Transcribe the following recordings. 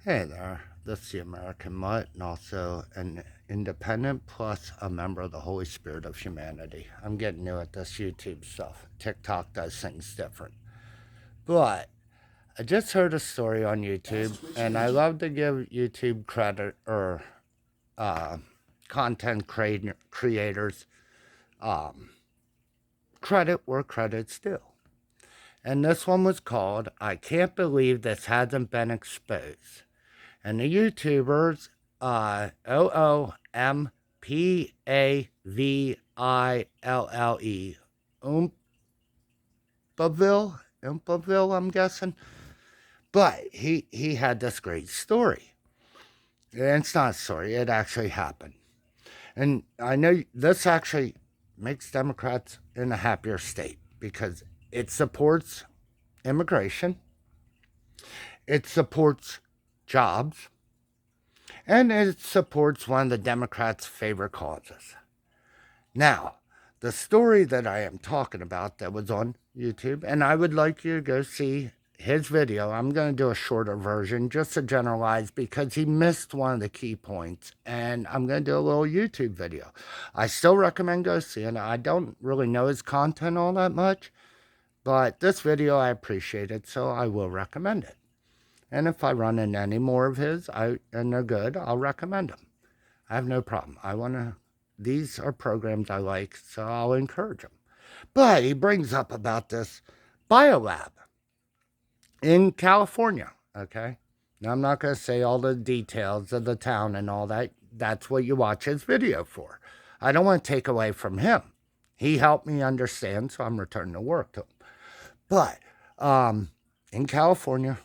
Hey there, this is the American Mutt, and also an independent plus a member of the Holy Spirit of Humanity. I'm getting new at this YouTube stuff. TikTok does things different. But I just heard a story on YouTube, and I love to give YouTube credit or uh, content creators um, credit where credit's due. And this one was called I Can't Believe This Hasn't Been Exposed. And the YouTubers, oompaville, oompaville, I'm guessing. But he had this great story. And it's not a story, it actually happened. And I know this actually makes Democrats in a happier state because it supports immigration, it supports jobs, and it supports one of the Democrats' favorite causes. Now, the story that I am talking about that was on YouTube, and I would like you to go see his video. I'm going to do a shorter version just to generalize because he missed one of the key points, and I'm going to do a little YouTube video. I still recommend go see it. I don't really know his content all that much, but this video I appreciate it, so I will recommend it. And if I run into any more of his and they're good, I'll recommend them. I have no problem. These are programs I like, so I'll encourage them. But he brings up about this biolab in California, okay? Now, I'm not going to say all the details of the town and all that. That's what you watch his video for. I don't want to take away from him. He helped me understand, so I'm returning to work to him. But in California,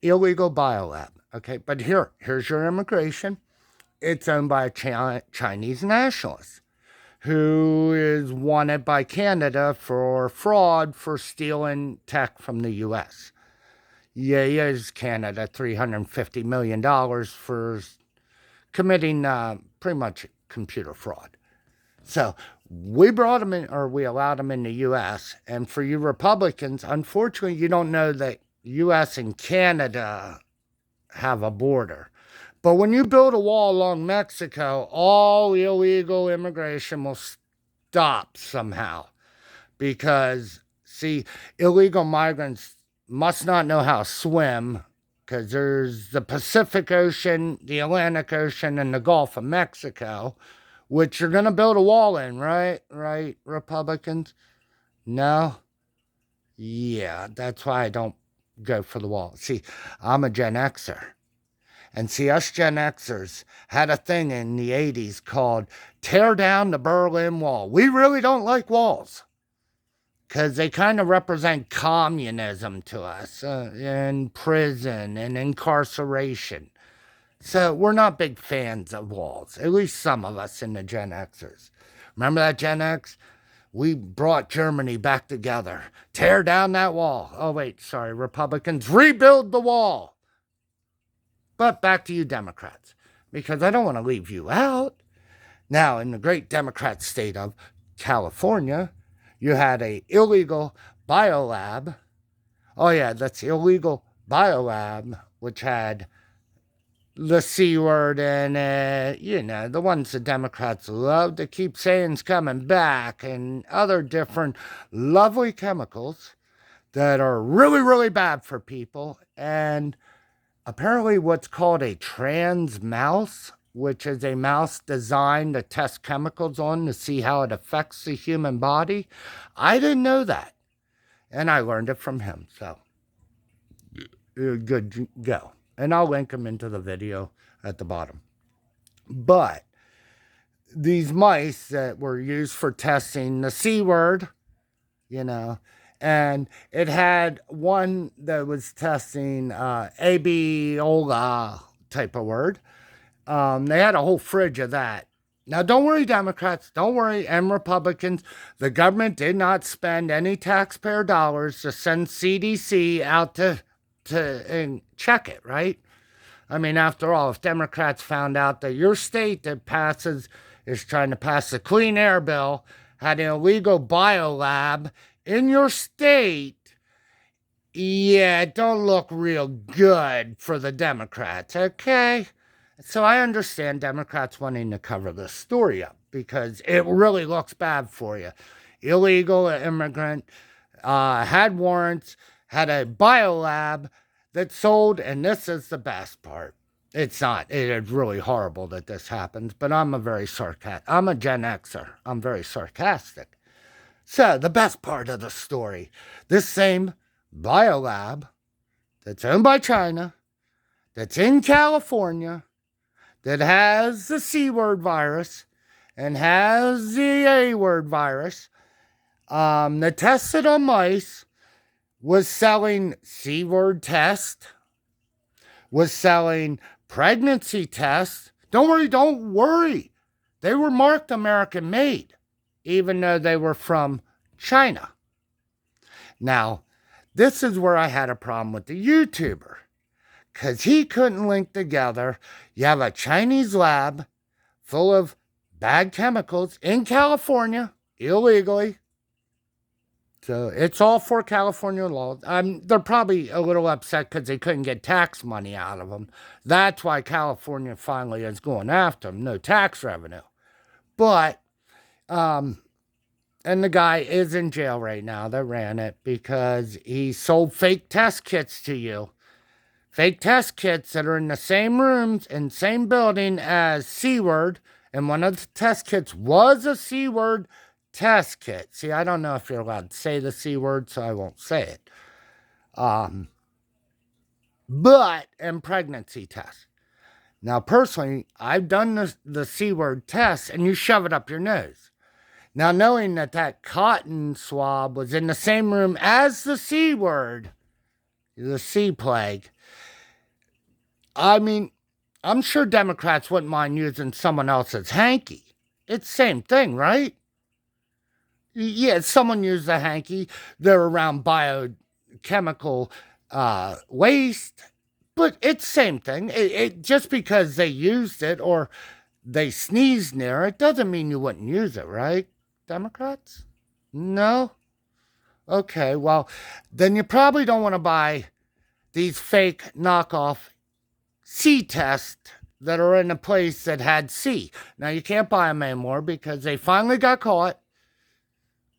illegal biolab, okay? But here's your immigration. It's owned by a Chinese nationalist who is wanted by Canada for fraud for stealing tech from the U.S. Yeah, he owes Canada $350 million for committing pretty much computer fraud. So we brought him in, or we allowed him in the U.S. And for you Republicans, unfortunately, you don't know that U.S. and Canada have a border. But when you build a wall along Mexico, all illegal immigration will stop somehow. Because, see, illegal migrants must not know how to swim because there's the Pacific Ocean, the Atlantic Ocean, and the Gulf of Mexico, which you're going to build a wall in, right? Right, Republicans? No? Yeah, that's why I don't go for the wall. See, I'm a Gen Xer. And see, us Gen Xers had a thing in the 80s called Tear Down the Berlin Wall. We really don't like walls because they kind of represent communism to us and prison and incarceration. So we're not big fans of walls, at least some of us in the Gen Xers. Remember that Gen X? We brought Germany back together. Tear down that wall. Oh, wait, sorry, Republicans, rebuild the wall. But back to you Democrats, because I don't want to leave you out. Now, in the great Democrat state of California, you had a illegal biolab. Oh yeah, that's illegal biolab, which had the C word in it, the ones the Democrats love to keep saying's coming back, and other different lovely chemicals that are really, really bad for people. And apparently what's called a trans mouse, which is a mouse designed to test chemicals on to see how it affects the human body. I didn't know that. And I learned it from him. So, good go. And I'll link him into the video at the bottom. But these mice that were used for testing the C word, and it had one that was testing abiola type of word. They had a whole fridge of that. Now, don't worry, Democrats, don't worry, and Republicans. The government did not spend any taxpayer dollars to send CDC out to and check it, right? I mean, after all, if Democrats found out that your state that is trying to pass the clean air bill had an illegal biolab in your state, Yeah, it don't look real good for the Democrats, okay? So I understand Democrats wanting to cover this story up because it really looks bad for you. Illegal immigrant, had warrants, had a biolab that sold, and this is the best part. It's not. It is really horrible that this happens, but I'm I'm a Gen Xer. I'm very sarcastic. So, the best part of the story, this same biolab that's owned by China, that's in California, that has the C word virus and has the A word virus, that tested on mice, was selling C word test, was selling pregnancy tests. Don't worry. They were marked American made, even though they were from China. Now, this is where I had a problem with the YouTuber, because he couldn't link together. You have a Chinese lab full of bad chemicals in California, illegally. So it's all for California law. They're probably a little upset because they couldn't get tax money out of them. That's why California finally is going after them. No tax revenue. But, and the guy is in jail right now that ran it because he sold fake test kits to you. Fake test kits that are in the same rooms and same building as C word. And one of the test kits was a C word test kit. See, I don't know if you're allowed to say the C word, so I won't say it. But, and pregnancy test. Now, personally, I've done the C word test, and you shove it up your nose. Now, knowing that that cotton swab was in the same room as the C word, the C plague, I mean, I'm sure Democrats wouldn't mind using someone else's hanky. It's the same thing, right? Yeah, someone used a hanky. They're around biochemical waste, but it's the same thing. Just because they used it or they sneezed near it doesn't mean you wouldn't use it, right? Democrats? No? Okay, well, then you probably don't want to buy these fake knockoff C tests that are in a place that had C. Now, you can't buy them anymore because they finally got caught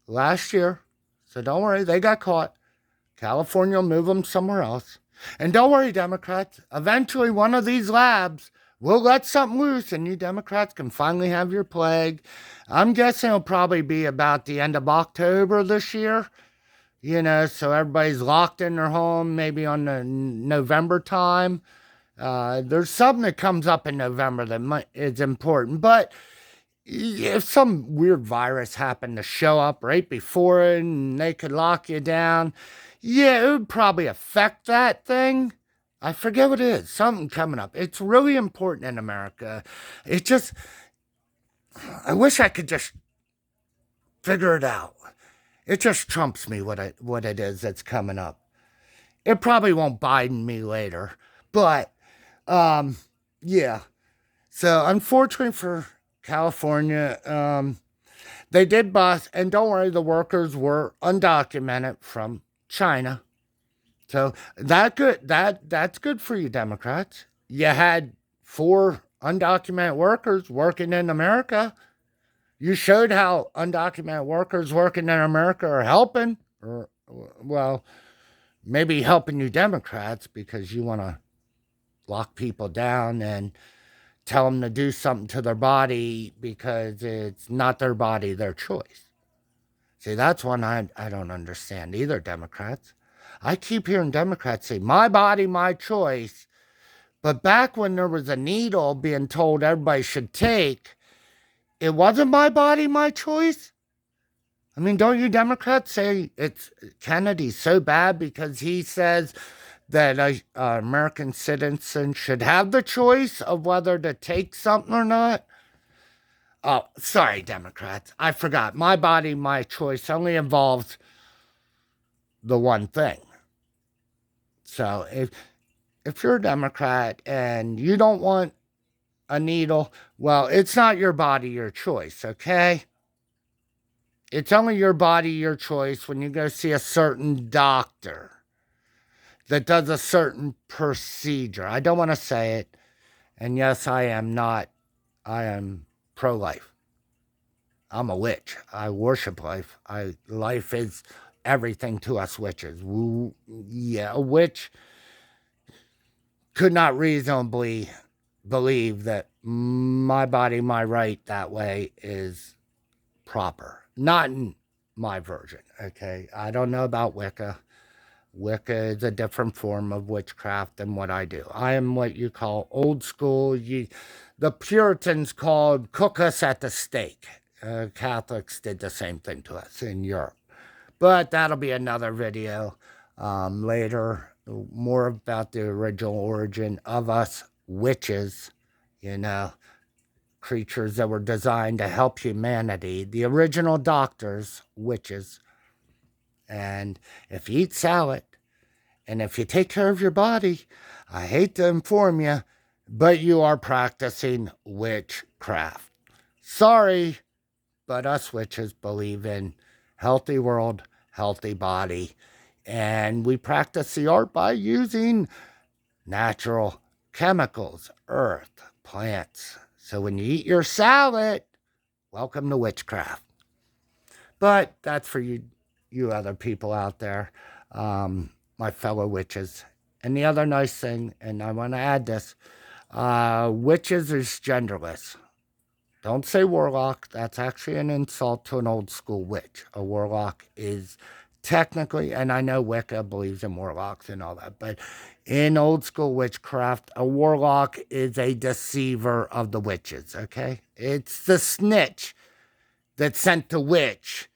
last year. So don't worry, they got caught. California will move them somewhere else. And don't worry, Democrats. Eventually, one of these labs will let something loose and you Democrats can finally have your plague. I'm guessing it'll probably be about the end of October this year. So everybody's locked in their home, maybe on the November time. There's something that comes up in November that is important. But if some weird virus happened to show up right before it and they could lock you down, yeah, it would probably affect that thing. I forget what it is. Something coming up. It's really important in America. I wish I could just figure it out. It just trumps me what it is that's coming up. It probably won't Biden me later, but yeah. So unfortunately for California, they did bust, and don't worry, the workers were undocumented from China. So that's good for you Democrats. You had 4 undocumented workers working in America. You showed how undocumented workers working in America are helping, or well, maybe helping you Democrats because you want to lock people down and tell them to do something to their body because it's not their body, their choice. See, that's one I don't understand either, Democrats. I keep hearing Democrats say, my body, my choice. But back when there was a needle being told everybody should take, it wasn't my body, my choice. I mean, don't you Democrats say it's Kennedy's so bad because he says that American citizens should have the choice of whether to take something or not? Oh, sorry, Democrats. I forgot. My body, my choice only involves the one thing. So if you're a Democrat and you don't want a needle, well, it's not your body, your choice, okay? It's only your body, your choice when you go see a certain doctor. that does a certain procedure. I don't want to say it. And yes, I am pro-life. I'm a witch. I worship life. Life is everything to us witches. Yeah, a witch could not reasonably believe that my body, my right that way is proper. Not in my version, okay? I don't know about Wicca. Wicca is a different form of witchcraft than what I do. I am what you call old school. The Puritans called cook us at the stake. Catholics did the same thing to us in Europe. But that'll be another video later. More about the original origin of us witches, you know, creatures that were designed to help humanity. The original doctors, witches. And if you eat salad, and if you take care of your body, I hate to inform you, but you are practicing witchcraft. Sorry, but us witches believe in healthy world, healthy body, and we practice the art by using natural chemicals, earth, plants. So when you eat your salad, welcome to witchcraft. But that's for you other people out there, my fellow witches. And the other nice thing, and I want to add this, witches is genderless. Don't say warlock. That's actually an insult to an old school witch. A warlock is technically, and I know Wicca believes in warlocks and all that, but in old school witchcraft, a warlock is a deceiver of the witches, okay? It's the snitch that sent the witch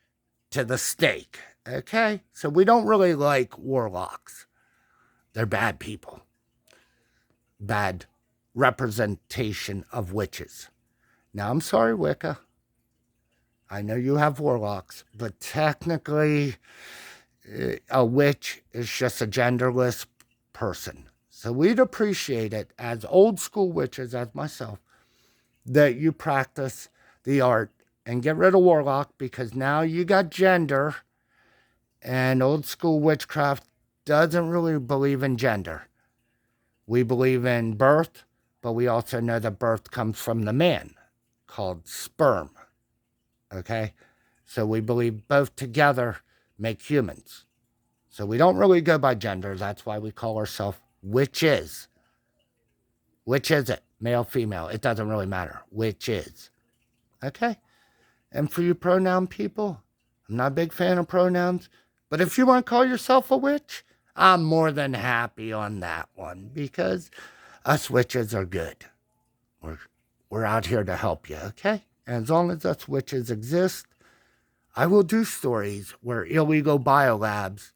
to the stake, okay? So we don't really like warlocks. They're bad people. Bad representation of witches. Now, I'm sorry, Wicca. I know you have warlocks, but technically, a witch is just a genderless person. So we'd appreciate it as old school witches, as myself, that you practice the art and get rid of warlock, because now you got gender, and old school witchcraft doesn't really believe in gender. We believe in birth, but we also know that birth comes from the man, called sperm. Okay? So we believe both together make humans. So we don't really go by gender. That's why we call ourselves witches. Which is it? Male, female. It doesn't really matter. Which is. Okay? And for you pronoun people, I'm not a big fan of pronouns, but if you want to call yourself a witch, I'm more than happy on that one, because us witches are good. We're out here to help you, okay? And as long as us witches exist, I will do stories where illegal biolabs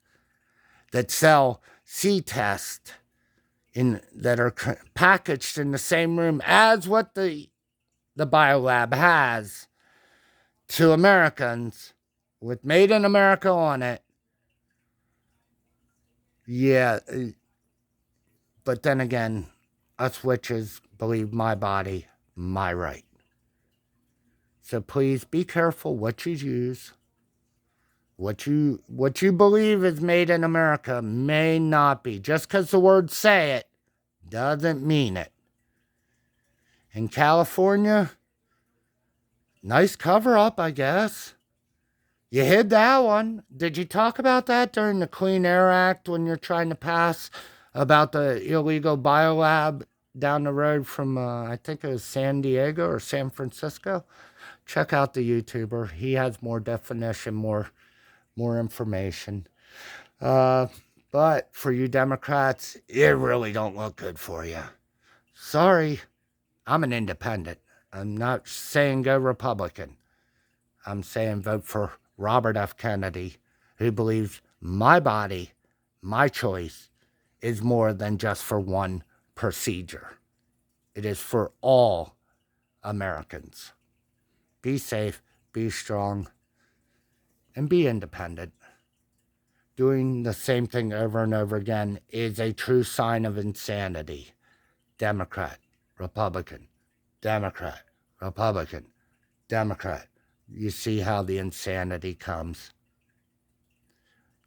that sell C-test that are packaged in the same room as what the biolab has to Americans with Made in America on it. Yeah, but then again, us witches believe my body, my right. So please be careful what you use. What you believe is made in America may not be. Just because the words say it doesn't mean it. In California, nice cover up, I guess. You hid that one. Did you talk about that during the Clean Air Act when you're trying to pass about the illegal biolab down the road from, I think it was San Diego or San Francisco? Check out the YouTuber. He has more definition, more information. But for you Democrats, it really don't look good for you. Sorry, I'm an independent. I'm not saying go Republican. I'm saying vote for Robert F. Kennedy, who believes my body, my choice, is more than just for one procedure. It is for all Americans. Be safe, be strong, and be independent. Doing the same thing over and over again is a true sign of insanity. Democrat, Republican, Democrat, Republican, Democrat. You see how the insanity comes.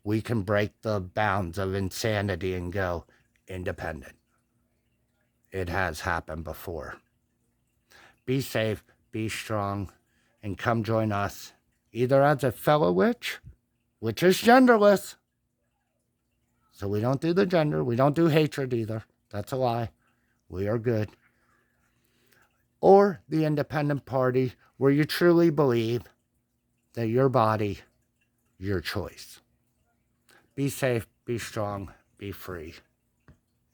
we can break the bounds of insanity and go independent. It has happened before. Be safe, be strong, and come join us, either as a fellow witch, which is genderless. So we don't do the gender. We don't do hatred either. That's a lie. We are good. Or the independent party, where you truly believe that your body, your choice. Be safe, be strong, be free.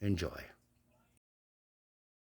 Enjoy.